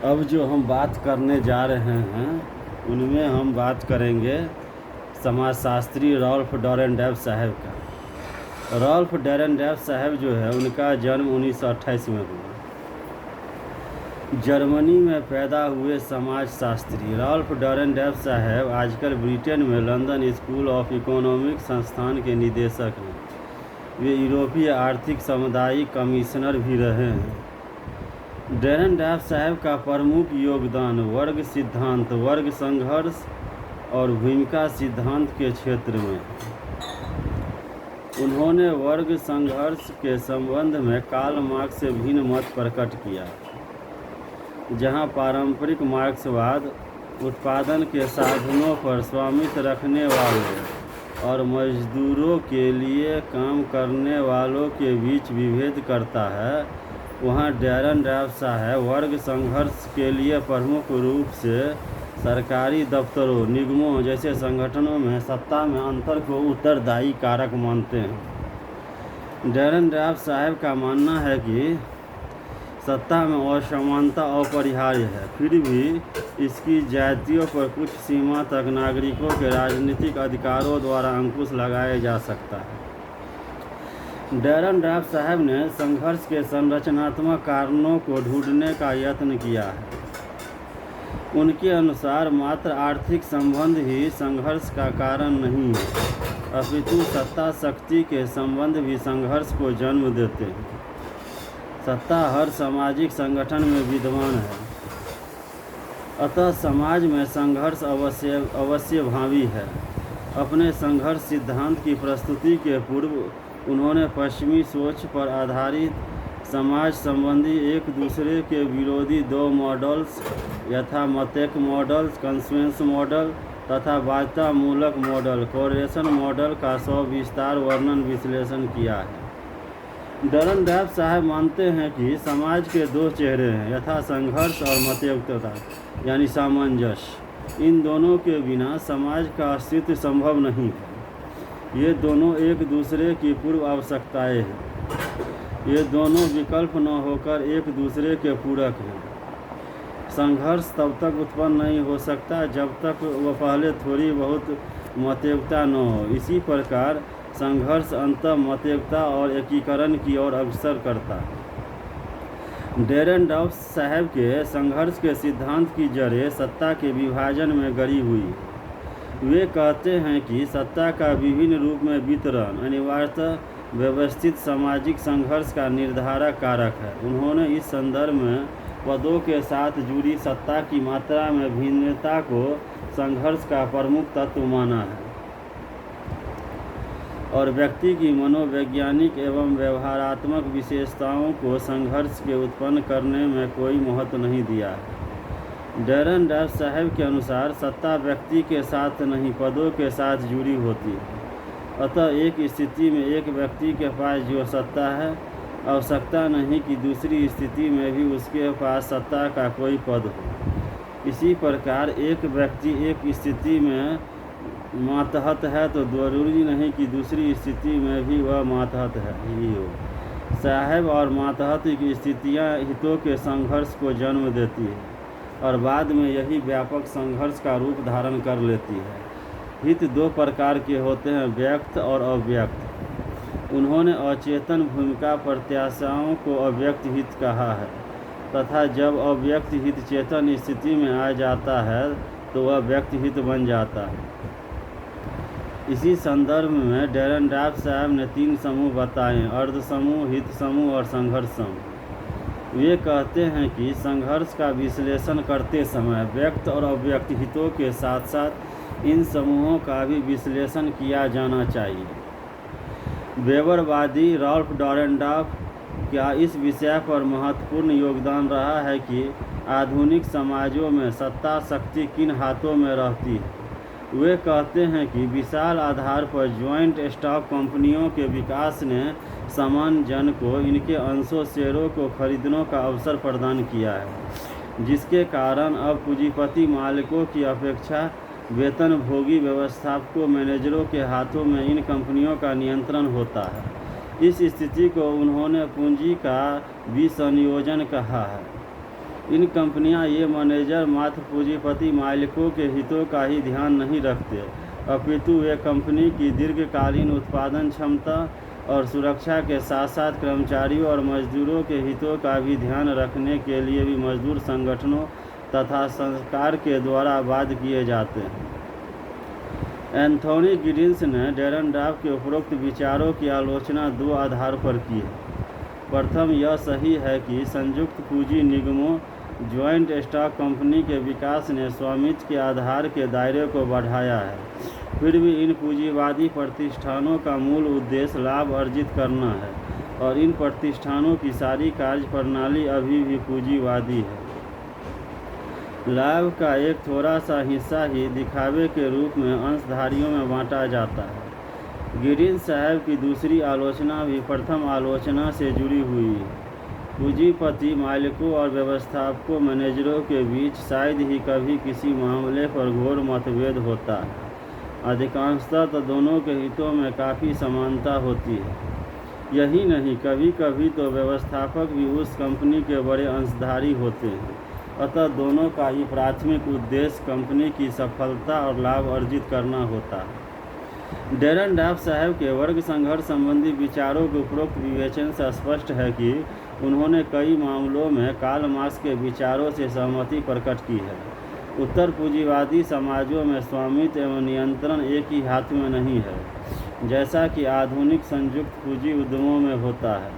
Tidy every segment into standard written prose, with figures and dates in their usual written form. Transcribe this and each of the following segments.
अब जो हम बात करने जा रहे हैं उनमें हम बात करेंगे समाजशास्त्री रॉल्फ डॉरेंडेव साहब का। रॉल्फ डॉरेंडेव साहब जो है उनका जन्म 1928 में हुआ। जर्मनी में पैदा हुए समाजशास्त्री रॉल्फ डॉरेंडेव साहब आजकल ब्रिटेन में लंदन स्कूल ऑफ इकोनॉमिक्स संस्थान के निदेशक हैं। वे यूरोपीय आर्थिक सामुदायिक कमिश्नर भी रहे हैं। डॉरेंडेव साहब का प्रमुख योगदान वर्ग सिद्धांत, वर्ग संघर्ष और भूमिका सिद्धांत के क्षेत्र में है। उन्होंने वर्ग संघर्ष के संबंध में कार्ल मार्क्स से भिन्न मत प्रकट किया, जहां पारंपरिक मार्क्सवाद उत्पादन के साधनों पर स्वामित्व रखने वालों और मजदूरों के लिए काम करने वालों के बीच विभेद करता है, वहाँ डॉरेंडेव साहब वर्ग संघर्ष के लिए प्रमुख रूप से सरकारी दफ्तरों, निगमों जैसे संगठनों में सत्ता में अंतर को उत्तरदायी कारक मानते हैं। डॉरेंडेव साहब का मानना है कि सत्ता में असमानता अपरिहार्य है, फिर भी इसकी जातियों पर कुछ सीमा तक नागरिकों के राजनीतिक अधिकारों द्वारा अंकुश लगाया जा सकता है। डॉरेंडेव साहब ने संघर्ष के संरचनात्मक कारणों को ढूंढने का यत्न किया है। उनके अनुसार मात्र आर्थिक संबंध ही संघर्ष का कारण नहीं है, अपितु सत्ता शक्ति के संबंध भी संघर्ष को जन्म देते हैं। सत्ता हर सामाजिक संगठन में विद्यमान है, अतः समाज में संघर्ष अवश्यभावी है। अपने संघर्ष सिद्धांत की प्रस्तुति के पूर्व उन्होंने पश्चिमी सोच पर आधारित समाज संबंधी एक दूसरे के विरोधी दो मॉडल्स यथा मतेक मॉडल, कंसेंसस मॉडल तथा बाध्यता मूलक मॉडल, कोरिलेशन मॉडल का सविस्तार वर्णन विश्लेषण किया है। डॉरेंडेव साहब मानते हैं कि समाज के दो चेहरे हैं, यथा संघर्ष और मतेकता यानी सामंजस्य। इन दोनों के बिना समाज का अस्तित्व संभव नहीं है। ये दोनों एक दूसरे की पूर्व आवश्यकताएं हैं। ये दोनों विकल्प न होकर एक दूसरे के पूरक हैं। संघर्ष तब तक उत्पन्न नहीं हो सकता जब तक वह पहले थोड़ी बहुत मतेकता न हो। इसी प्रकार संघर्ष अंततः मतेकता और एकीकरण की ओर अग्रसर करता है। डॉरेंडेव साहब के संघर्ष के सिद्धांत की जड़ें सत्ता के विभाजन में गड़ी हुई। वे कहते हैं कि सत्ता का विभिन्न रूप में वितरण अनिवार्यतः व्यवस्थित सामाजिक संघर्ष का निर्धारक कारक है। उन्होंने इस संदर्भ में पदों के साथ जुड़ी सत्ता की मात्रा में भिन्नता को संघर्ष का प्रमुख तत्व माना है और व्यक्ति की मनोवैज्ञानिक एवं व्यवहारात्मक विशेषताओं को संघर्ष के उत्पन्न करने में कोई महत्व नहीं दिया है। डॉरेंडेव साहब के अनुसार सत्ता व्यक्ति के साथ नहीं पदों के साथ जुड़ी होती है। अतः एक स्थिति में एक व्यक्ति के पास जो सत्ता है, आवश्यकता नहीं कि दूसरी स्थिति में भी उसके पास सत्ता का कोई पद हो। इसी प्रकार एक व्यक्ति एक स्थिति में मातहत है तो जरूरी नहीं कि दूसरी स्थिति में भी वह मातहत है ही हो। साहब और मातहत की स्थितियां हितों के संघर्ष को जन्म देती है और बाद में यही व्यापक संघर्ष का रूप धारण कर लेती है। हित दो प्रकार के होते हैं, व्यक्त और अव्यक्त। उन्होंने अचेतन भूमिका प्रत्याशाओं को अव्यक्त हित कहा है तथा जब अव्यक्त हित चेतन स्थिति में आ जाता है तो वह व्यक्त हित बन जाता है। इसी संदर्भ में डॉरेंडेव साहब ने तीन समूह बताए, अर्ध समूह, हित समूह और संघर्ष समूह। वे कहते हैं कि संघर्ष का विश्लेषण करते समय व्यक्त और अव्यक्त हितों के साथ साथ इन समूहों का भी विश्लेषण किया जाना चाहिए। वेबरवादी रॉल्फ डॉरेंडेव का इस विषय पर महत्वपूर्ण योगदान रहा है कि आधुनिक समाजों में सत्ता शक्ति किन हाथों में रहती है। वे कहते हैं कि विशाल आधार पर ज्वाइंट स्टॉक कंपनियों के विकास ने सामान्य जन को इनके अंशों शेयरों को खरीदने का अवसर प्रदान किया है, जिसके कारण अब पूंजीपति मालिकों की अपेक्षा वेतनभोगी व्यवस्थापकों मैनेजरों के हाथों में इन कंपनियों का नियंत्रण होता है। इस स्थिति को उन्होंने पूंजी का विसंयोजन कहा है। इन कंपनियां ये मैनेजर मात्र पूंजीपति मालिकों के हितों का ही ध्यान नहीं रखते, अपितु वे कंपनी की दीर्घकालीन उत्पादन क्षमता और सुरक्षा के साथ साथ कर्मचारियों और मजदूरों के हितों का भी ध्यान रखने के लिए भी मजदूर संगठनों तथा सरकार के द्वारा बाध्य किए जाते हैं। एंथोनी गिडिंस ने डैरेन डाफ के उपरोक्त विचारों की आलोचना दो आधार पर की है। प्रथम, यह सही है कि संयुक्त पूंजी निगमों ज्वाइंट स्टॉक कंपनी के विकास ने स्वामित्व के आधार के दायरे को बढ़ाया है। फिर भी इन पूंजीवादी प्रतिष्ठानों का मूल उद्देश्य लाभ अर्जित करना है और इन प्रतिष्ठानों की सारी कार्य प्रणाली अभी भी पूंजीवादी है। लाभ का एक थोड़ा सा हिस्सा ही दिखावे के रूप में अंशधारियों में बांटा जाता है। गिडिंस साहब की दूसरी आलोचना भी प्रथम आलोचना से जुड़ी हुई है। पूंजीपति मालिकों और व्यवस्थापकों मैनेजरों के बीच शायद ही कभी किसी मामले पर घोर मतभेद होता है। अधिकांशतः तो दोनों के हितों में काफ़ी समानता होती है। यही नहीं, कभी कभी तो व्यवस्थापक भी उस कंपनी के बड़े अंशधारी होते हैं। अतः दोनों का ही प्राथमिक उद्देश्य कंपनी की सफलता और लाभ अर्जित करना होता है। डैरेन डाफ साहब के वर्ग संघर्ष संबंधी विचारों के उपरोक्त विवेचन से स्पष्ट है कि उन्होंने कई मामलों में कार्ल मार्क्स के विचारों से सहमति प्रकट की है। उत्तर पूंजीवादी समाजों में स्वामित्व एवं नियंत्रण एक ही हाथ में नहीं है, जैसा कि आधुनिक संयुक्त पूंजी उद्यमों में होता है।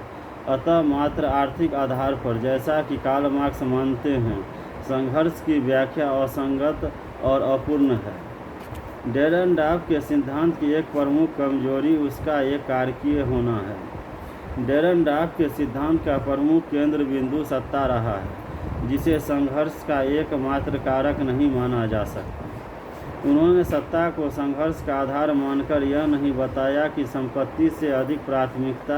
अतः मात्र आर्थिक आधार पर, जैसा कि कार्ल मार्क्स मानते हैं, संघर्ष की व्याख्या असंगत और अपूर्ण है। डैरेन डाफ के सिद्धांत की एक प्रमुख कमजोरी उसका एक कारकीय होना है। डैरेन डाफ के सिद्धांत का प्रमुख केंद्र बिंदु सत्ता रहा है, जिसे संघर्ष का एकमात्र कारक नहीं माना जा सकता। उन्होंने सत्ता को संघर्ष का आधार मानकर यह नहीं बताया कि संपत्ति से अधिक प्राथमिकता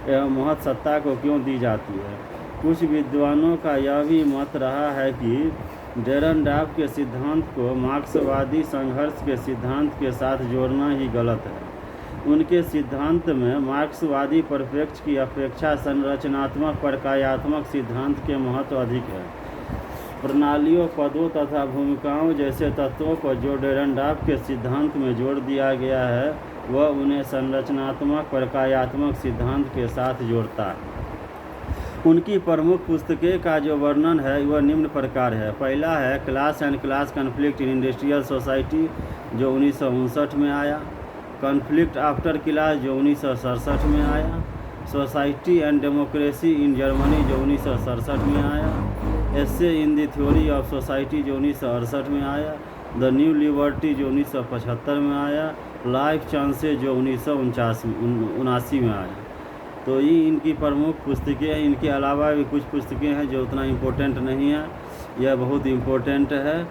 एवं महत्व सत्ता को क्यों दी जाती है। कुछ विद्वानों का यह भी मत रहा है कि डैरेन डाफ के सिद्धांत को मार्क्सवादी संघर्ष के सिद्धांत के साथ जोड़ना ही गलत है। उनके सिद्धांत में मार्क्सवादी परिप्रेक्ष्य की अपेक्षा संरचनात्मक प्रकार्यात्मक सिद्धांत के महत्व अधिक है। प्रणालियों, पदों तथा भूमिकाओं जैसे तत्वों पर जो डैरेन डाफ के सिद्धांत में जोड़ दिया गया है, वह उन्हें संरचनात्मक प्रकार्यात्मक सिद्धांत के साथ जोड़ता है। उनकी प्रमुख पुस्तकें का जो वर्णन है वह निम्न प्रकार है। पहला है class and class conflict in industrial society, जो 1959 में आया। कन्फ्लिक्ट आफ्टर क्लास, जो 1967 में आया। Society and democracy in Germany, जो 1967 में आया। Essay in the theory of society, जो 1968 में आया। द न्यू लिबर्टी, जो 1975 में आया। लाइफ चांसेस, जो 1979 में आया। तो ये इनकी प्रमुख पुस्तकें हैं। इनके अलावा भी कुछ पुस्तकें हैं जो उतना इम्पोर्टेंट नहीं है, यह बहुत इम्पोर्टेंट है।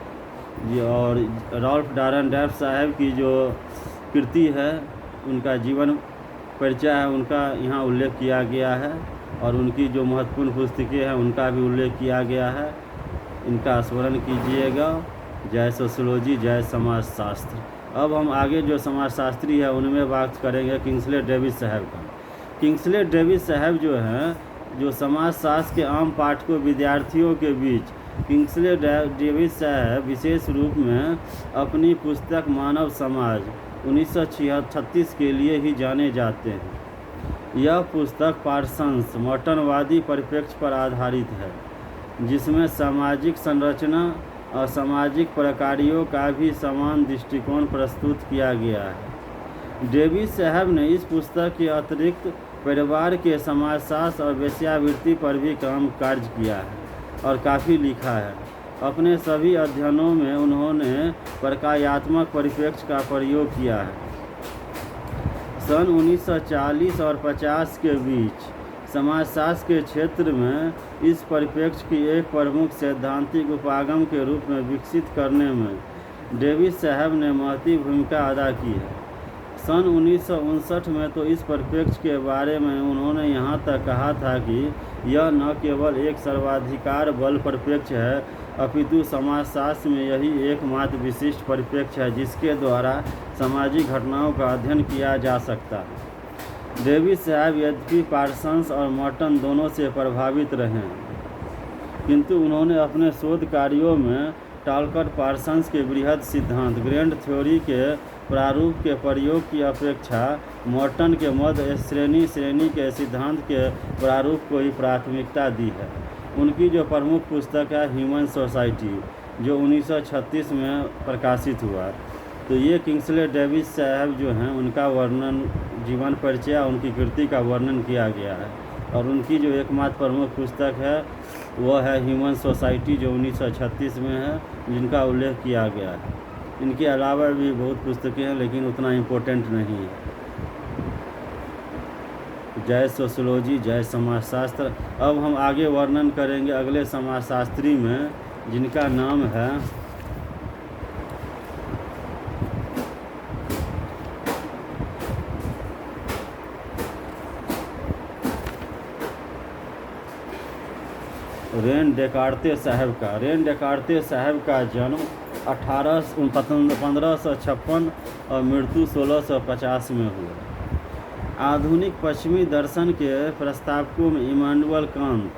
और रॉल्फ डैरेन डाफ साहब की जो कृति है, उनका जीवन परिचय है, उनका यहाँ उल्लेख किया गया है। और उनकी जो महत्वपूर्ण पुस्तकें हैं उनका भी उल्लेख किया गया है। इनका स्मरण कीजिएगा। जय सोशियोलॉजी, जय समाजशास्त्र। अब हम आगे जो समाजशास्त्री है उनमें बात करेंगे किंग्सले डेविस साहब का। किंग्सले डेविस साहब जो हैं, जो समाजशास्त्र के आम पाठकों विद्यार्थियों के बीच किंग्सले डेविस साहब विशेष रूप में अपनी पुस्तक मानव समाज 1936 के लिए ही जाने जाते हैं। यह पुस्तक पार्सन्स मॉर्टनवादी परिप्रेक्ष्य पर आधारित है, जिसमें सामाजिक संरचना और सामाजिक प्रकारों का भी समान दृष्टिकोण प्रस्तुत किया गया है। डेविस साहब ने इस पुस्तक के अतिरिक्त परिवार के समाजशास्त्र और वेश्यावृत्ति पर भी कार्य किया है और काफ़ी लिखा है। अपने सभी अध्ययनों में उन्होंने प्रकार्यात्मक परिप्रेक्ष्य का प्रयोग किया है। सन 1940 और 50 के बीच समाजशास्त्र के क्षेत्र में इस परिप्रेक्ष्य की एक प्रमुख सैद्धांतिक उपागम के रूप में विकसित करने में डेविस साहब ने महती भूमिका अदा की है। सन 1959 में तो इस परिप्रेक्ष्य के बारे में उन्होंने यहाँ तक कहा था कि यह न केवल एक सर्वाधिकार बल परिप्रेक्ष्य है, अपितु समाजशास्त्र में यही एकमात्र विशिष्ट परिप्रेक्ष्य है जिसके द्वारा सामाजिक घटनाओं का अध्ययन किया जा सकता है। डेविस साहब यद्यपि पार्सन्स और मॉर्टन दोनों से प्रभावित रहे, किंतु उन्होंने अपने शोध कार्यों में टालकट पार्सन्स के बृहद सिद्धांत ग्रैंड थ्योरी के प्रारूप के प्रयोग की अपेक्षा मॉर्टन के मध्य श्रेणी के सिद्धांत के प्रारूप को ही प्राथमिकता दी है। उनकी जो प्रमुख पुस्तक है ह्यूमन सोसाइटी, जो 1936 में प्रकाशित हुआ, तो ये किंग्सले डेविस साहब जो हैं उनका वर्णन, जीवन परिचय, उनकी कृति का वर्णन किया गया है। और उनकी जो एकमात्र प्रमुख पुस्तक है वह है ह्यूमन सोसाइटी, जो 1936 में है, जिनका उल्लेख किया गया है। इनके अलावा भी बहुत पुस्तकें हैं, लेकिन उतना इम्पोर्टेंट नहीं है। जय सोशियोलॉजी, जय समाजशास्त्र। अब हम आगे वर्णन करेंगे अगले समाजशास्त्री में, जिनका नाम है रेन डेकार्ते साहब का। रेन डेकार्ते साहब का जन्म 1556 और मृत्यु 1650 में हुआ। आधुनिक पश्चिमी दर्शन के प्रस्तावकों में इमानुएल कांत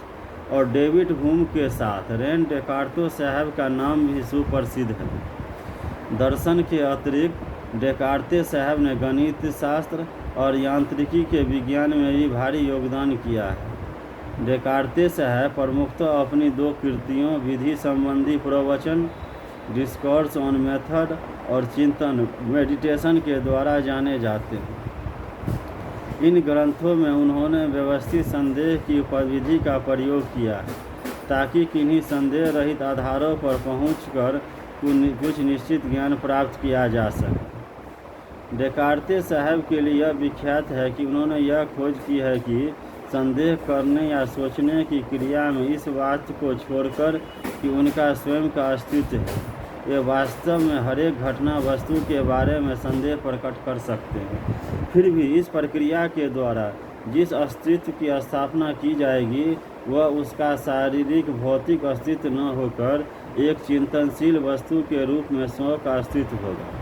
और डेविड ह्यूम के साथ रेन डेकार्ते साहब का नाम भी सुप्रसिद्ध है। दर्शन के अतिरिक्त डेकार्ते साहब ने गणित शास्त्र और यांत्रिकी के विज्ञान में भी भारी योगदान किया है। डेकार्ते साहब प्रमुखतः अपनी दो कृतियों विधि संबंधी प्रवचन डिस्कोर्स ऑन मेथड और चिंतन मेडिटेशन के द्वारा जाने जाते हैं। इन ग्रंथों में उन्होंने व्यवस्थित संदेह की विधि का प्रयोग किया है, ताकि किन्हीं संदेह रहित आधारों पर पहुंचकर कुछ निश्चित ज्ञान प्राप्त किया जा सके। डेकार्ते साहब के लिए यह विख्यात है कि उन्होंने यह खोज की है कि संदेह करने या सोचने की क्रिया में इस बात को छोड़कर कि उनका स्वयं का अस्तित्व है, वे वास्तव में हर एक घटना वस्तु के बारे में संदेह प्रकट कर सकते हैं। फिर भी इस प्रक्रिया के द्वारा जिस अस्तित्व की स्थापना की जाएगी वह उसका शारीरिक भौतिक अस्तित्व न होकर एक चिंतनशील वस्तु के रूप में स्वयं का अस्तित्व होगा।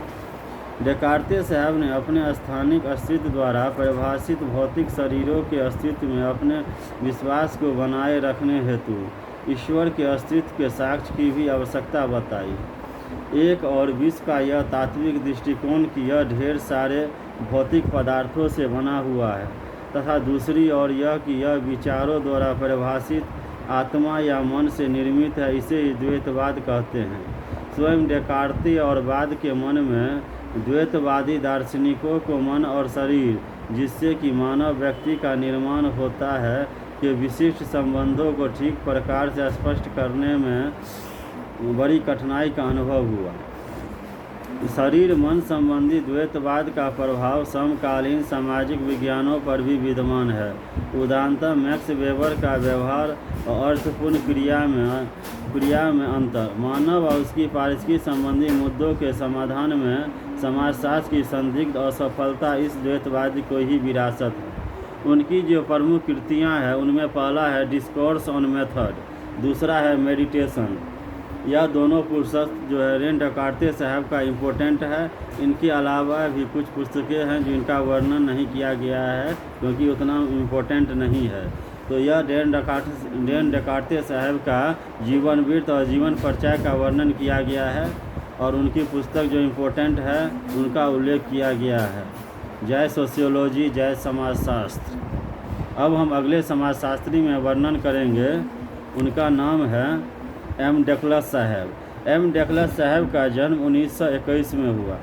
डेकार्ते साहब ने अपने स्थानिक अस्तित्व द्वारा परिभाषित भौतिक शरीरों के अस्तित्व में अपने विश्वास को बनाए रखने हेतु ईश्वर के अस्तित्व के साक्ष्य की भी आवश्यकता बताई। एक और विश्व का यह तात्विक दृष्टिकोण कि यह ढेर सारे भौतिक पदार्थों से बना हुआ है, तथा दूसरी ओर यह कि यह विचारों द्वारा परिभाषित आत्मा या मन से निर्मित है, इसे द्वैतवाद कहते हैं। स्वयं डेकार्ते और बाद के मन में द्वैतवादी दार्शनिकों को मन और शरीर, जिससे कि मानव व्यक्ति का निर्माण होता है, के विशिष्ट संबंधों को ठीक प्रकार से स्पष्ट करने में बड़ी कठिनाई का अनुभव हुआ। शरीर मन संबंधी द्वैतवाद का प्रभाव समकालीन सामाजिक विज्ञानों पर भी विद्यमान है। उदाहरणतः मैक्स वेबर का व्यवहार और अर्थपूर्ण क्रिया में अंतर, मानव और उसकी पारिस्थितिकी संबंधी मुद्दों के समाधान में समाजशास्त्र की संदिग्ध असफलता इस द्वैतवादी को ही विरासत है। उनकी जो प्रमुख कृतियाँ हैं उनमें पहला है डिस्कोर्स ऑन मेथड, दूसरा है मेडिटेशन। यह दोनों पुस्तक जो है रेन डेकार्ते साहब का इम्पोर्टेंट है। इनके अलावा भी कुछ पुस्तकें हैं जिनका वर्णन नहीं किया गया है क्योंकि उतना इम्पोर्टेंट नहीं है। तो यह रेन डेकार्ते साहब का जीवन वृत्त और जीवन परिचय का वर्णन किया गया है और उनकी पुस्तक जो इम्पोर्टेंट है उनका उल्लेख किया गया है। जय सोशियोलॉजी, जय समाजशास्त्र। अब हम अगले समाजशास्त्री में वर्णन करेंगे, उनका नाम है एम डगलस साहब। एम डगलस साहब का जन्म 1921 में हुआ।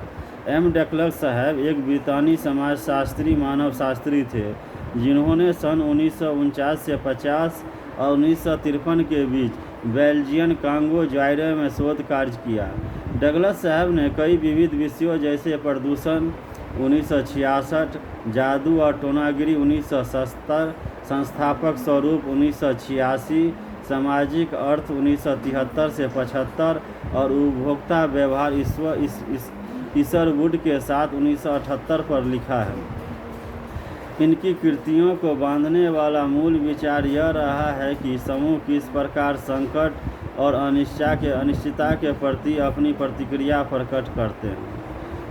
एम डगलस साहब एक ब्रितानी समाजशास्त्री मानवशास्त्री थे जिन्होंने सन 1949 से 50 और 1953 के बीच बेल्जियन कांगो जायरे में शोध कार्य किया। डगलस साहब ने कई विविध विषयों जैसे प्रदूषण 1966, जादू और टोनागिरी 1970, संस्थापक स्वरूप 1986, सामाजिक अर्थ 1973 से 75 और उपभोक्ता व्यवहार ईसरवुड के साथ 1978 पर लिखा है। इनकी कृतियों को बांधने वाला मूल विचार यह रहा है कि समूह किस प्रकार संकट और अनिश्चितता के प्रति अपनी प्रतिक्रिया प्रकट करते हैं।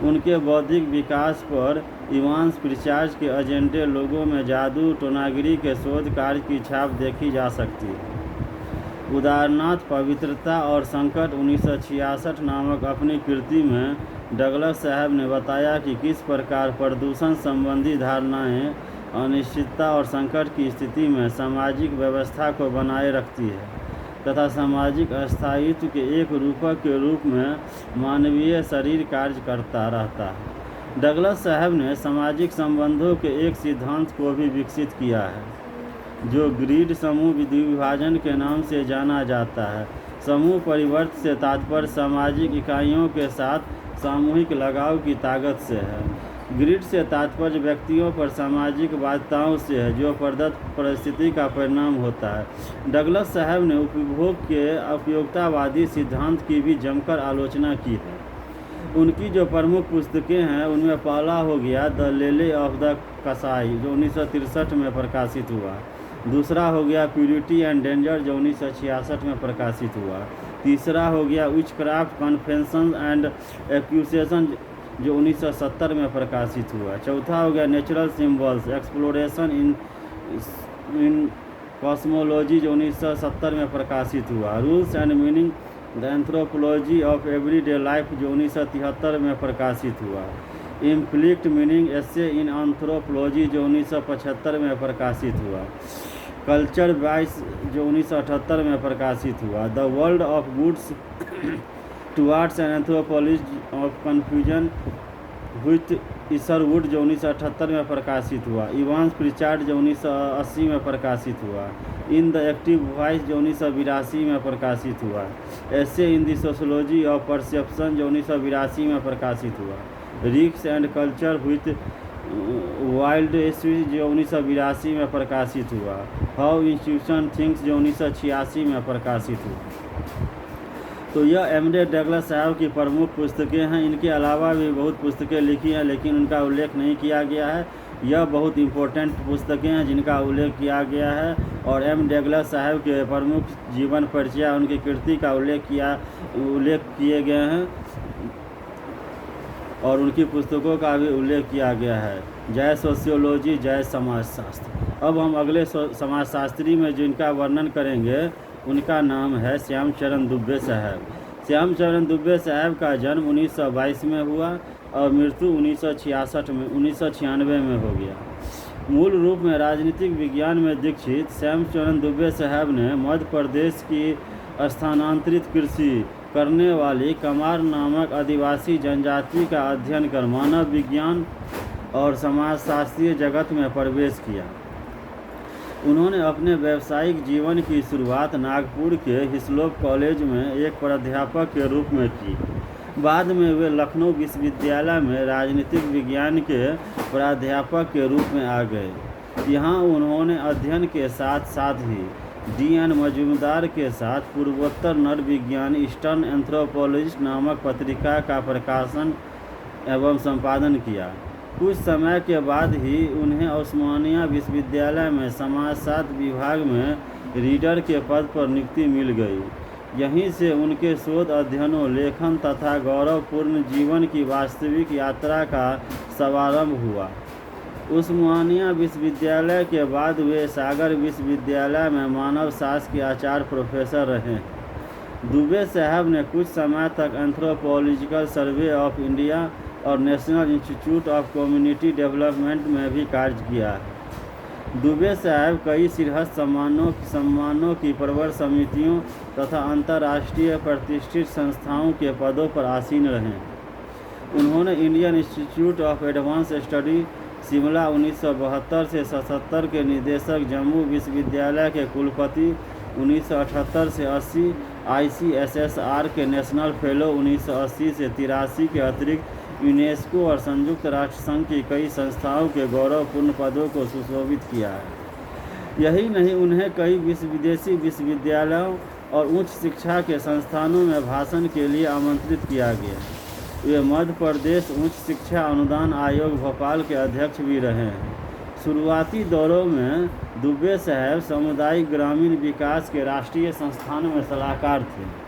उनके बौद्धिक विकास पर इवांस प्रिचार्ज के एजेंडे लोगों में जादू टोनागिरी के शोध कार्य की छाप देखी जा सकती है। उदारनाथ, पवित्रता और संकट 1966 नामक अपनी कृति में डगलस साहब ने बताया कि किस प्रकार प्रदूषण संबंधी धारणाएं अनिश्चितता और संकट की स्थिति में सामाजिक व्यवस्था को बनाए रखती है तथा सामाजिक अस्थायित्व के एक रूपक के रूप में मानवीय शरीर कार्य करता रहता है। डगलस साहब ने सामाजिक संबंधों के एक सिद्धांत को भी विकसित किया है जो ग्रिड समूह विभाजन के नाम से जाना जाता है। समूह परिवर्तन से तात्पर्य सामाजिक इकाइयों के साथ सामूहिक लगाव की ताकत से है। ग्रिड से तात्पर्य व्यक्तियों पर सामाजिक बाध्यताओं से है जो प्रदत्त परिस्थिति का परिणाम होता है। डगलस साहब ने उपभोग के उपयोगितावादी सिद्धांत की भी जमकर आलोचना की है। उनकी जो प्रमुख पुस्तकें हैं उनमें पहला हो गया द लेले ऑफ द कसाई जो 1963 में प्रकाशित हुआ। दूसरा हो गया प्यूरिटी एंड डेंजर जो 1966 में प्रकाशित हुआ। तीसरा हो गया विचक्राफ्ट कन्फेशन एंड एक्यूसेशन जो 1970 में प्रकाशित हुआ। चौथा हो गया नेचुरल सिम्बल्स एक्सप्लोरेशन इन कॉस्मोलॉजी जो 1970 में प्रकाशित हुआ। Rules and meaning the anthropology of everyday life जो 1973 में प्रकाशित हुआ। इम्प्लिक्ट मीनिंग एसे इन एंथ्रोपोलॉजी जो 1975 में प्रकाशित हुआ। कल्चर वाइज जो 1978 में प्रकाशित हुआ। The world of goods towards an anthropology of confusion with Isherwood जो 1978 में प्रकाशित हुआ। इवांस प्रिचार्ड जो 1980 में प्रकाशित हुआ। इन द एक्टिव वॉइस जो 1982 में प्रकाशित हुआ। ऐसे in the sociology of perception जो 1982 में प्रकाशित हुआ। रिक्स एंड कल्चर विथ वाइल्ड स्वीज जो 1982 में प्रकाशित हुआ। हाउ इंस्टीट्यूशन थिंग्स जो 1986 में प्रकाशित हुआ। तो यह एमडे डगलस साहब की प्रमुख पुस्तकें हैं। इनके अलावा भी बहुत पुस्तकें लिखी हैं लेकिन उनका उल्लेख नहीं किया गया है। यह बहुत इम्पोर्टेंट पुस्तकें हैं जिनका उल्लेख किया गया है और एम डगलस साहब के प्रमुख जीवन परिचय उनकी कृति का उल्लेख किए गए हैं और उनकी पुस्तकों का भी उल्लेख किया गया है। जय सोशियोलॉजी, जय समाजशास्त्र। अब हम अगले समाजशास्त्री में जिनका वर्णन करेंगे उनका नाम है श्यामचरण दुबे साहब। श्यामचरण दुबे साहब का जन्म 1922 में हुआ और मृत्यु 1996 में हो गया। मूल रूप में राजनीतिक विज्ञान में दीक्षित श्यामचरण दुबे साहब ने मध्य प्रदेश की स्थानांतरित कृषि करने वाली कमार नामक आदिवासी जनजाति का अध्ययन कर मानव विज्ञान और समाजशास्त्रीय जगत में प्रवेश किया। उन्होंने अपने व्यावसायिक जीवन की शुरुआत नागपुर के हिस्लोप कॉलेज में एक प्राध्यापक के रूप में की। बाद में वे लखनऊ विश्वविद्यालय में राजनीतिक विज्ञान के प्राध्यापक के रूप में आ गए। यहाँ उन्होंने अध्ययन के साथ साथ ही D.N. मजूमदार के साथ पूर्वोत्तर नर विज्ञान ईस्टर्न एंथ्रोपोलॉजिस्ट नामक पत्रिका का प्रकाशन एवं संपादन किया। कुछ समय के बाद ही उन्हें उस्मानिया विश्वविद्यालय में समाजशास्त्र विभाग में रीडर के पद पर नियुक्ति मिल गई। यहीं से उनके शोध अध्ययनों, लेखन तथा गौरवपूर्ण जीवन की वास्तविक यात्रा का शुभारंभ हुआ। उस्मानिया विश्वविद्यालय के बाद वे सागर विश्वविद्यालय में मानव शास्त्र के आचार्य प्रोफेसर रहे। दुबे साहब ने कुछ समय तक एंथ्रोपोलॉजिकल सर्वे ऑफ इंडिया और national institute of community development में भी कार्य किया है। दुबे साहब कई सिरहत सम्मानों की प्रवर समितियों तथा अंतर्राष्ट्रीय प्रतिष्ठित संस्थाओं के पदों पर आसीन रहे। उन्होंने Indian institute of advance study Shimla 1972 से 77 के निदेशक, जम्मू विश्वविद्यालय के कुलपति 1978 से 80, ICSSR के नेशनल फेलो 1980 से 83 के अतिरिक्त यूनेस्को और संयुक्त राष्ट्र संघ की कई संस्थाओं के गौरवपूर्ण पदों को सुशोभित किया है। यही नहीं, उन्हें कई विदेशी विश्वविद्यालयों और उच्च शिक्षा के संस्थानों में भाषण के लिए आमंत्रित किया गया। वे मध्य प्रदेश उच्च शिक्षा अनुदान आयोग भोपाल के अध्यक्ष भी रहे हैं। शुरुआती दौरों में दुबे साहब सामुदायिक ग्रामीण विकास के राष्ट्रीय संस्थान में सलाहकार थे।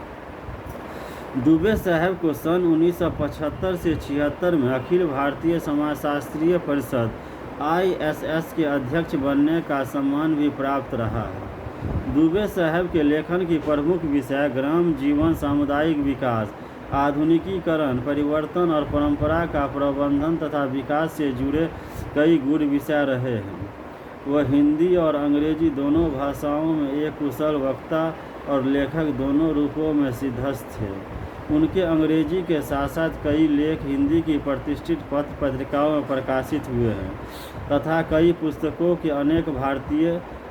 दुबे साहब को सन 1975 से 76 में अखिल भारतीय समाजशास्त्रीय परिषद ISS के अध्यक्ष बनने का सम्मान भी प्राप्त रहा है। दुबे साहब के लेखन की प्रमुख विषय ग्राम जीवन, सामुदायिक विकास, आधुनिकीकरण, परिवर्तन और परंपरा का प्रबंधन तथा विकास से जुड़े कई गूढ़ विषय रहे हैं। वह हिंदी और अंग्रेजी दोनों भाषाओं में एक कुशल वक्ता और लेखक दोनों रूपों में सिद्धस्थ थे। उनके अंग्रेजी के साथ साथ कई लेख हिंदी की प्रतिष्ठित पत्र पत्रिकाओं में प्रकाशित हुए हैं तथा कई पुस्तकों के अनेक भारतीय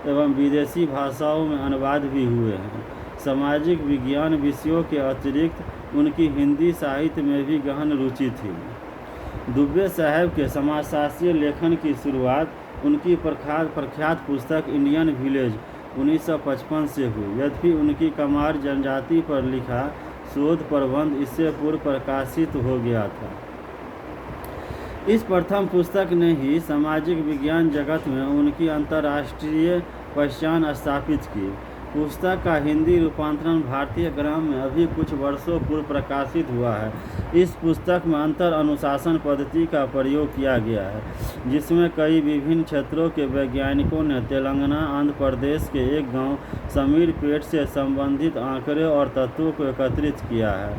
एवं विदेशी भाषाओं में अनुवाद भी हुए हैं। सामाजिक विज्ञान विषयों के अतिरिक्त उनकी हिंदी साहित्य में भी गहन रुचि थी। दुबे साहब के समाजशास्त्रीय लेखन की शुरुआत उनकी प्रख्यात पुस्तक इंडियन विलेज 1955 से हुई। यद्यपि उनकी कमार जनजाति पर लिखा शोध प्रबंध इससे पूर्व प्रकाशित हो गया था। इस प्रथम पुस्तक ने ही सामाजिक विज्ञान जगत में उनकी अंतर्राष्ट्रीय पहचान स्थापित की। पुस्तक का हिंदी रूपांतरण भारतीय ग्राम में अभी कुछ वर्षों पूर्व प्रकाशित हुआ है। इस पुस्तक में अंतर अनुशासन पद्धति का प्रयोग किया गया है, जिसमें कई विभिन्न क्षेत्रों के वैज्ञानिकों ने तेलंगाना, आंध्र प्रदेश के एक गांव समीरपेट से संबंधित आंकड़े और तत्वों को एकत्रित किया है।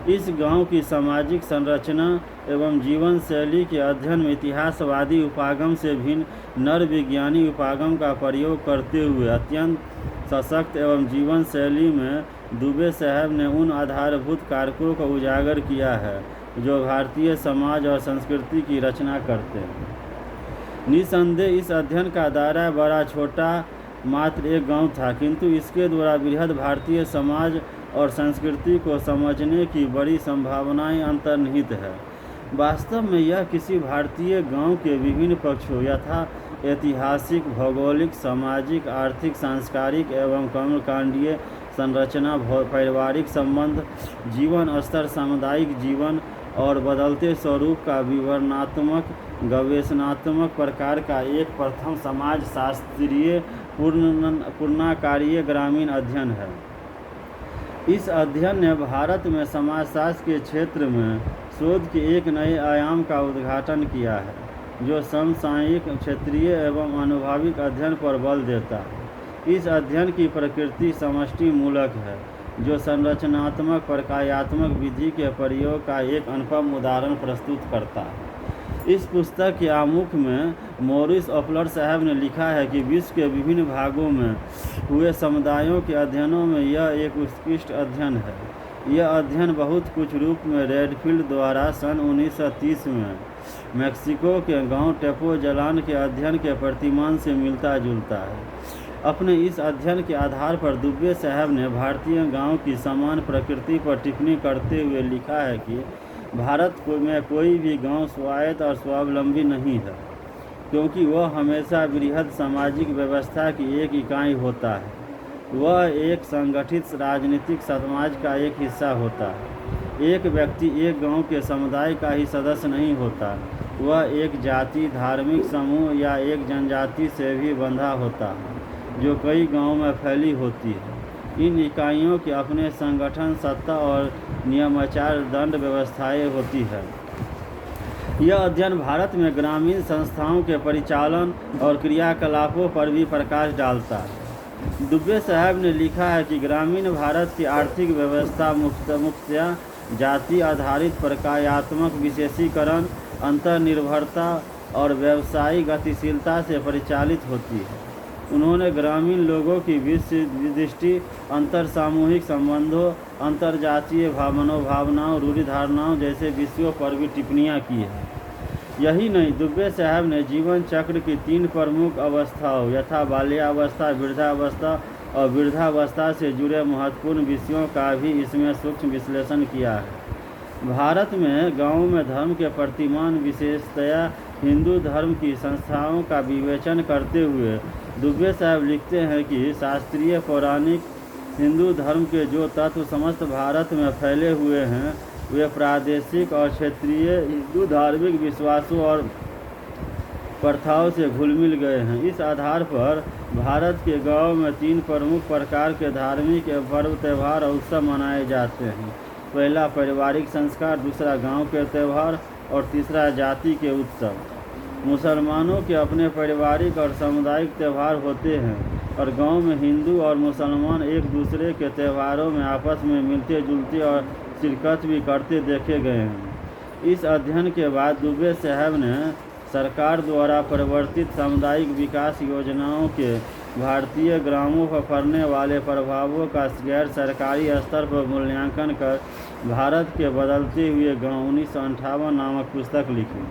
इस गांव की सामाजिक संरचना एवं जीवन शैली के अध्ययन में इतिहासवादी उपागम से भिन्न नर विज्ञानी उपागम का प्रयोग करते हुए अत्यंत सशक्त एवं जीवन शैली में दुबे साहब ने उन आधारभूत कारकों को उजागर किया है जो भारतीय समाज और संस्कृति की रचना करते हैं। निसंदेह इस अध्ययन का दायरा बड़ा छोटा मात्र एक गांव था, किंतु इसके द्वारा बृहद भारतीय समाज और संस्कृति को समझने की बड़ी संभावनाएं अंतर्निहित है। वास्तव में यह किसी भारतीय गांव के विभिन्न पक्षों यथा ऐतिहासिक, भौगोलिक, सामाजिक, आर्थिक, सांस्कृतिक एवं कर्मकांडीय संरचना, पारिवारिक संबंध, जीवन स्तर, सामुदायिक जीवन और बदलते स्वरूप का विवरणात्मक गवेषणात्मक प्रकार का एक प्रथम समाज शास्त्रीय पूर्णाकारीय ग्रामीण अध्ययन है। इस अध्ययन ने भारत में समाजशास्त्र के क्षेत्र में शोध के एक नए आयाम का उद्घाटन किया है, जो समसामयिक, क्षेत्रीय एवं आनुभविक अध्ययन पर बल देता है। इस अध्ययन की प्रकृति समष्टि मूलक है, जो संरचनात्मक प्रकार्यात्मक विधि के प्रयोग का एक अनुपम उदाहरण प्रस्तुत करता है। इस पुस्तक के आमुख में मॉरिस ओपलर साहब ने लिखा है कि विश्व के विभिन्न भागों में हुए समुदायों के अध्ययनों में यह एक उत्कृष्ट अध्ययन है। यह अध्ययन बहुत कुछ रूप में रेडफील्ड द्वारा सन 1930 में मैक्सिको के गांव टेपोजलान के अध्ययन के प्रतिमान से मिलता जुलता है। अपने इस अध्ययन के आधार पर दुबे साहब ने भारतीय गांव की समान प्रकृति पर टिप्पणी करते हुए लिखा है कि भारत में कोई भी गांव स्वायत्त और स्वावलंबी नहीं है, क्योंकि वह हमेशा बृहद सामाजिक व्यवस्था की एक इकाई होता है। वह एक संगठित राजनीतिक समाज का एक हिस्सा होता है। एक व्यक्ति एक गांव के समुदाय का ही सदस्य नहीं होता, वह एक जाति, धार्मिक समूह या एक जनजाति से भी बंधा होता है, जो कई गांवों में फैली होती है। इन इकाइयों के अपने संगठन, सत्ता और नियमाचार दंड व्यवस्थाएं होती है। यह अध्ययन भारत में ग्रामीण संस्थाओं के परिचालन और क्रियाकलापों पर भी प्रकाश डालता है। दुबे साहब ने लिखा है कि ग्रामीण भारत की आर्थिक व्यवस्था मुख्यतः जाति आधारित प्रकार्यात्मक विशेषीकरण, अंतर्निर्भरता और व्यावसायिक गतिशीलता से परिचालित होती है। उन्होंने ग्रामीण लोगों की दृष्टि अंतर सामूहिक संबंधों, अंतरजातीय मनोभावनाओं, रूढ़ि धारणाओं जैसे विषयों पर भी टिप्पणियां की है। यही नहीं, दुबे साहब ने जीवन चक्र की 3 प्रमुख अवस्थाओं यथा बाल्यावस्था, वृद्धावस्था और वृद्धावस्था से जुड़े महत्वपूर्ण विषयों का भी इसमें सूक्ष्म विश्लेषण किया है। भारत में गाँवों में धर्म के प्रतिमान विशेषतया हिंदू धर्म की संस्थाओं का विवेचन करते हुए दुबे साहब लिखते हैं कि शास्त्रीय पौराणिक हिंदू धर्म के जो तत्व समस्त भारत में फैले हुए हैं, वे प्रादेशिक और क्षेत्रीय हिंदू धार्मिक विश्वासों और प्रथाओं से घुल मिल गए हैं। इस आधार पर भारत के गाँव में 3 प्रमुख प्रकार के धार्मिक पर्व, त्यौहार और उत्सव मनाए जाते हैं। पहला पारिवारिक संस्कार, दूसरा गांव के त्यौहार और तीसरा जाति के उत्सव। मुसलमानों के अपने पारिवारिक और सामुदायिक त्यौहार होते हैं और गांव में हिंदू और मुसलमान एक दूसरे के त्योहारों में आपस में मिलते जुलते और शिरकत भी करते देखे गए हैं। इस अध्ययन के बाद दुबे साहब ने सरकार द्वारा परिवर्तित सामुदायिक विकास योजनाओं के भारतीय ग्रामों पर पड़ने वाले प्रभावों का गैर सरकारी स्तर पर मूल्यांकन कर भारत के बदलते हुए गांव 1958 नामक पुस्तक लिखी।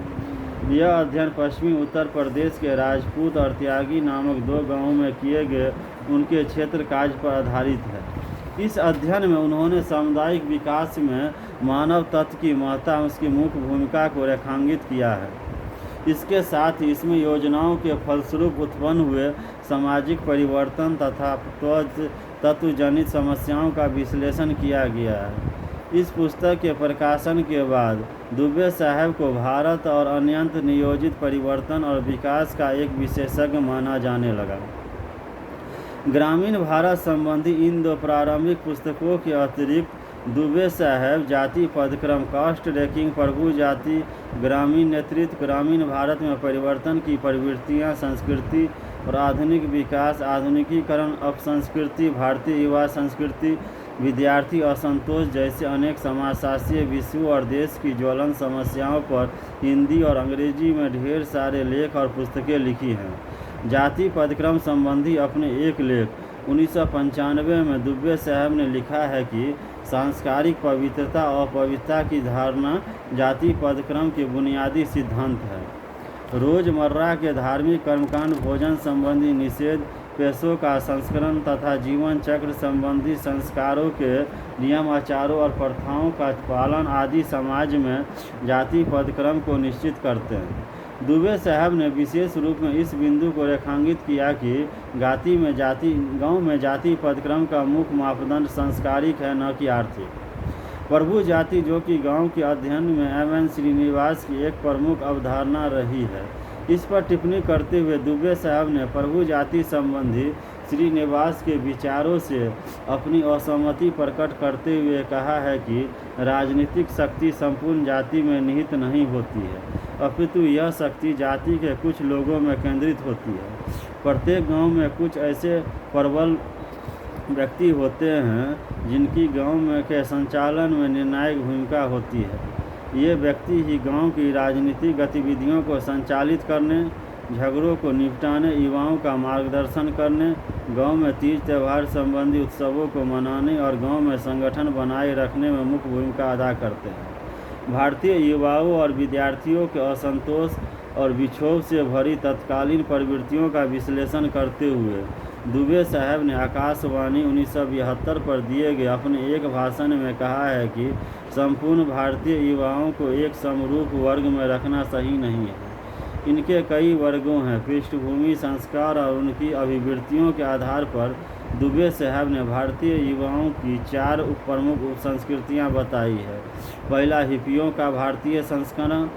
यह अध्ययन पश्चिमी उत्तर प्रदेश के राजपूत और त्यागी नामक 2 गांवों में किए गए उनके क्षेत्र कार्य पर आधारित है। इस अध्ययन में उन्होंने सामुदायिक विकास में मानव तत्व की महत्ता उसकी मुख्य भूमिका को रेखांकित किया है। इसके साथ ही इसमें योजनाओं के फलस्वरूप उत्पन्न हुए सामाजिक परिवर्तन तथा तत्वजनित समस्याओं का विश्लेषण किया गया है। इस पुस्तक के प्रकाशन के बाद दुबे साहब को भारत और अन्यंत्र नियोजित परिवर्तन और विकास का एक विशेषज्ञ माना जाने लगा। ग्रामीण भारत संबंधी इन 2 प्रारंभिक पुस्तकों के अतिरिक्त दुबे साहब जाति पदक्रम, कास्ट रैंकिंग, प्रभु जाति, ग्रामीण नेतृत्व, ग्रामीण भारत में परिवर्तन की प्रवृत्तियां, संस्कृति और आधुनिक विकास, आधुनिकीकरण, अपसंस्कृति, भारतीय युवा संस्कृति, विद्यार्थी असंतोष जैसे अनेक समाजशास्त्रीय विषयों और देश की ज्वलन समस्याओं पर हिंदी और अंग्रेजी में ढेर सारे लेख और पुस्तकें लिखी हैं। जाति पदक्रम संबंधी अपने एक लेख 1995 में दुबे साहब ने लिखा है कि सांस्कारिक पवित्रता और पवित्रता की धारणा जाति पदक्रम के बुनियादी सिद्धांत है। रोजमर्रा के धार्मिक कर्मकांड, भोजन संबंधी निषेध, पेशों का संस्करण तथा जीवन चक्र संबंधी संस्कारों के नियम, आचारों और प्रथाओं का पालन आदि समाज में जाति पदक्रम को निश्चित करते हैं। दुबे साहब ने विशेष रूप में इस बिंदु को रेखांकित किया कि गांव में जाति पदक्रम का मुख्य मापदंड सांस्कारिक है, न कि आर्थिक। प्रभु जाति, जो कि गांव के अध्ययन में M.N. श्रीनिवास की एक प्रमुख अवधारणा रही है, इस पर टिप्पणी करते हुए दुबे साहब ने प्रभु जाति संबंधी श्रीनिवास के विचारों से अपनी असहमति प्रकट करते हुए कहा है कि राजनीतिक शक्ति संपूर्ण जाति में निहित नहीं होती है, अपितु यह शक्ति जाति के कुछ लोगों में केंद्रित होती है। प्रत्येक गांव में कुछ ऐसे प्रबल व्यक्ति होते हैं जिनकी गांव में के संचालन में निर्णायक भूमिका होती है। ये व्यक्ति ही गांव की राजनीतिक गतिविधियों को संचालित करने, झगड़ों को निपटाने, युवाओं का मार्गदर्शन करने, गांव में तीज त्यौहार संबंधी उत्सवों को मनाने और गांव में संगठन बनाए रखने में मुख्य भूमिका अदा करते हैं। भारतीय युवाओं और विद्यार्थियों के असंतोष और विक्षोभ से भरी तत्कालीन प्रवृत्तियों का विश्लेषण करते हुए दुबे साहब ने आकाशवाणी 1972 पर दिए गए अपने एक भाषण में कहा है कि संपूर्ण भारतीय युवाओं को एक समरूप वर्ग में रखना सही नहीं है। इनके कई वर्गों हैं। पृष्ठभूमि, संस्कार और उनकी अभिवृत्तियों के आधार पर दुबे साहब ने भारतीय युवाओं की 4 प्रमुख उपसंस्कृतियाँ बताई है। पहला, हिप्पियों का भारतीय संस्करण।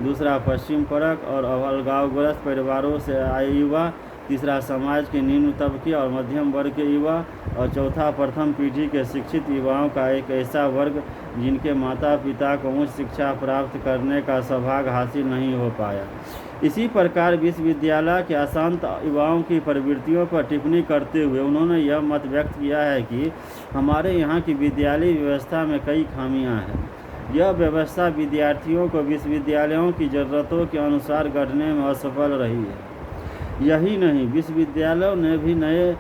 दूसरा, पश्चिम परक और अलगावग्रस्त परिवारों से आए युवा। तीसरा, समाज के निम्न तबके और मध्यम वर्ग के युवा। और चौथा, प्रथम पीढ़ी के शिक्षित युवाओं का एक ऐसा वर्ग जिनके माता पिता को उच्च शिक्षा प्राप्त करने का सौभाग्य हासिल नहीं हो पाया। इसी प्रकार विश्वविद्यालय के अशांत युवाओं की प्रवृत्तियों पर टिप्पणी करते हुए उन्होंने यह मत व्यक्त किया है कि हमारे यहाँ की विद्यालय व्यवस्था में कई खामियाँ हैं। यह व्यवस्था विद्यार्थियों को विश्वविद्यालयों की ज़रूरतों के अनुसार गढ़ने में असफल रही है। यही नहीं, विश्वविद्यालयों ने भी नए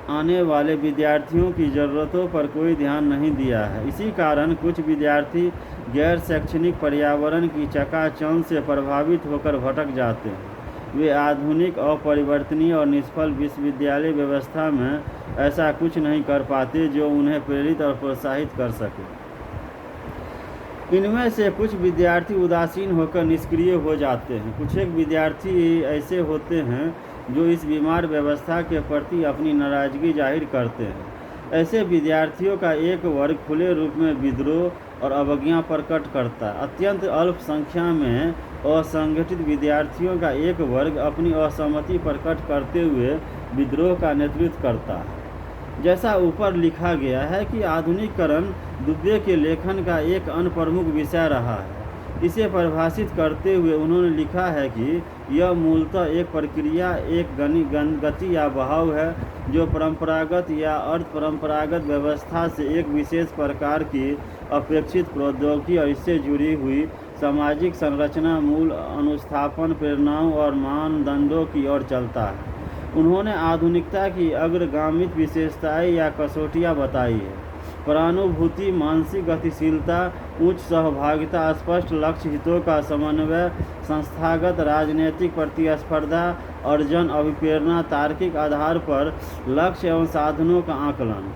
आने वाले विद्यार्थियों की ज़रूरतों पर कोई ध्यान नहीं दिया है। इसी कारण कुछ विद्यार्थी गैर शैक्षणिक पर्यावरण की चकाचौंध से प्रभावित होकर भटक जाते हैं। वे आधुनिक, अपरिवर्तनीय और निष्फल विश्वविद्यालय व्यवस्था में ऐसा कुछ नहीं कर पाते जो उन्हें प्रेरित और प्रोत्साहित कर सके। इनमें से कुछ विद्यार्थी उदासीन होकर निष्क्रिय हो जाते हैं। कुछ एक विद्यार्थी ऐसे होते हैं जो इस बीमार व्यवस्था के प्रति अपनी नाराज़गी जाहिर करते हैं। ऐसे विद्यार्थियों का एक वर्ग खुले रूप में विद्रोह और अवज्ञा प्रकट करता है। अत्यंत अल्प संख्या में असंगठित विद्यार्थियों का एक वर्ग अपनी असहमति प्रकट करते हुए विद्रोह का नेतृत्व करता है। जैसा ऊपर लिखा गया है कि आधुनिकीकरण दुबे के लेखन का एक अन्य प्रमुख विषय रहा है। इसे परिभाषित करते हुए उन्होंने लिखा है कि यह मूलतः एक प्रक्रिया, एक गति या बहाव है जो परंपरागत या अर्ध परंपरागत व्यवस्था से एक विशेष प्रकार की अपेक्षित प्रौद्योगिकी और इससे जुड़ी हुई सामाजिक संरचना, मूल अनुस्थापन, प्रेरणाओं और मानदंडों की ओर चलता है। उन्होंने आधुनिकता की अग्रगामित विशेषताएं या कसौटियां बताई है। परानुभूति, मानसिक गतिशीलता, उच्च सहभागिता, स्पष्ट लक्ष्य, हितों का समन्वय, संस्थागत राजनीतिक प्रतिस्पर्धा, अर्जन, अभिप्रेरणा, तार्किक आधार पर लक्ष्य एवं साधनों का आकलन,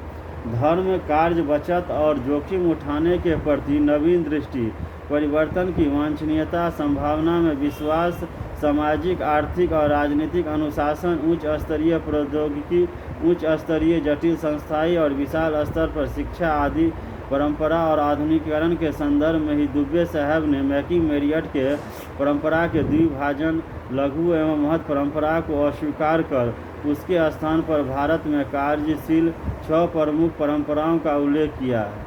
धर्म, कार्य, बचत और जोखिम उठाने के प्रति नवीन दृष्टि, परिवर्तन की वांछनीयता, संभावना में विश्वास, सामाजिक, आर्थिक और राजनीतिक अनुशासन, उच्च स्तरीय प्रौद्योगिकी, उच्च स्तरीय जटिल संस्थाई और विशाल स्तर पर शिक्षा आदि परंपरा और आधुनिकीकरण के संदर्भ में ही दुबे साहब ने मैकीमेरियट के परंपरा के द्विभाजन, लघु एवं महत् परंपरा को अस्वीकार कर उसके स्थान पर भारत में कार्यशील 6 प्रमुख परंपराओं का उल्लेख किया है।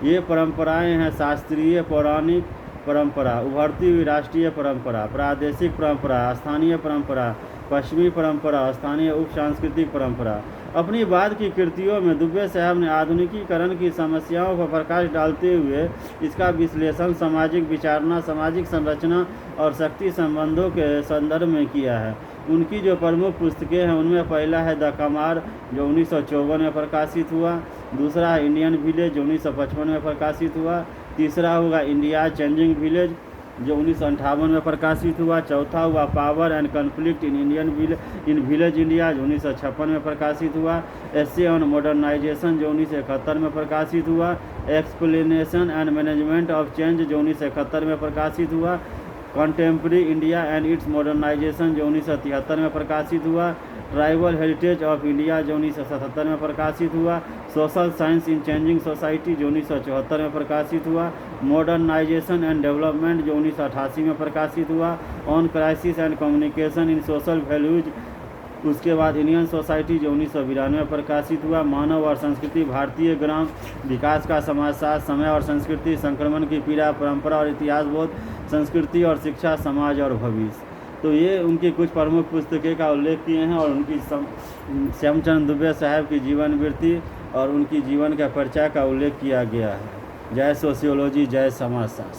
ये परंपराएं हैं शास्त्रीय पौराणिक परंपरा, उभरती हुई राष्ट्रीय परंपरा, प्रादेशिक परंपरा, स्थानीय परंपरा, पश्चिमी परंपरा, स्थानीय उप सांस्कृतिक परंपरा। अपनी बाद की कृतियों में दुबे साहब ने आधुनिकीकरण की समस्याओं पर प्रकाश डालते हुए इसका विश्लेषण सामाजिक विचारना, सामाजिक संरचना और शक्ति संबंधों के संदर्भ में किया है। उनकी जो प्रमुख पुस्तकें हैं उनमें पहला है द कमार जो 1954 में प्रकाशित हुआ, दूसरा है इंडियन विलेज जो 1955 में प्रकाशित हुआ, तीसरा होगा इंडिया चेंजिंग विलेज जो 1958 में प्रकाशित हुआ, चौथा हुआ power and conflict in village India जो 1956 में प्रकाशित हुआ, एसे ऑन मॉडर्नाइजेशन जो 1971 में प्रकाशित हुआ, explanation and management of change जो 1971 में प्रकाशित हुआ, contemporary India and its modernisation जो 1973 में प्रकाशित हुआ, ट्राइबल हेरिटेज ऑफ इंडिया जो 1977 में प्रकाशित हुआ, सोशल साइंस इन चेंजिंग सोसाइटी जो 1974 में प्रकाशित हुआ, मॉडर्नाइजेशन एंड डेवलपमेंट जो 1988 में प्रकाशित हुआ, on crisis and communication in social values, उसके बाद इंडियन सोसाइटी जो 1992 में प्रकाशित हुआ, मानव और संस्कृति, भारतीय ग्राम विकास का समाजशास्त्र, समय और संस्कृति, संक्रमण की पीड़ा, परंपरा और इतिहास बोध, संस्कृति और शिक्षा, समाज और भविष्य। तो ये उनकी कुछ प्रमुख पुस्तकें का उल्लेख किए हैं और उनकी श्यामचंद्र दुबे साहब की जीवन वृत्ति और उनकी जीवन का परिचय का उल्लेख किया गया है। जय सोशियोलॉजी, जय समाजशास्त्र।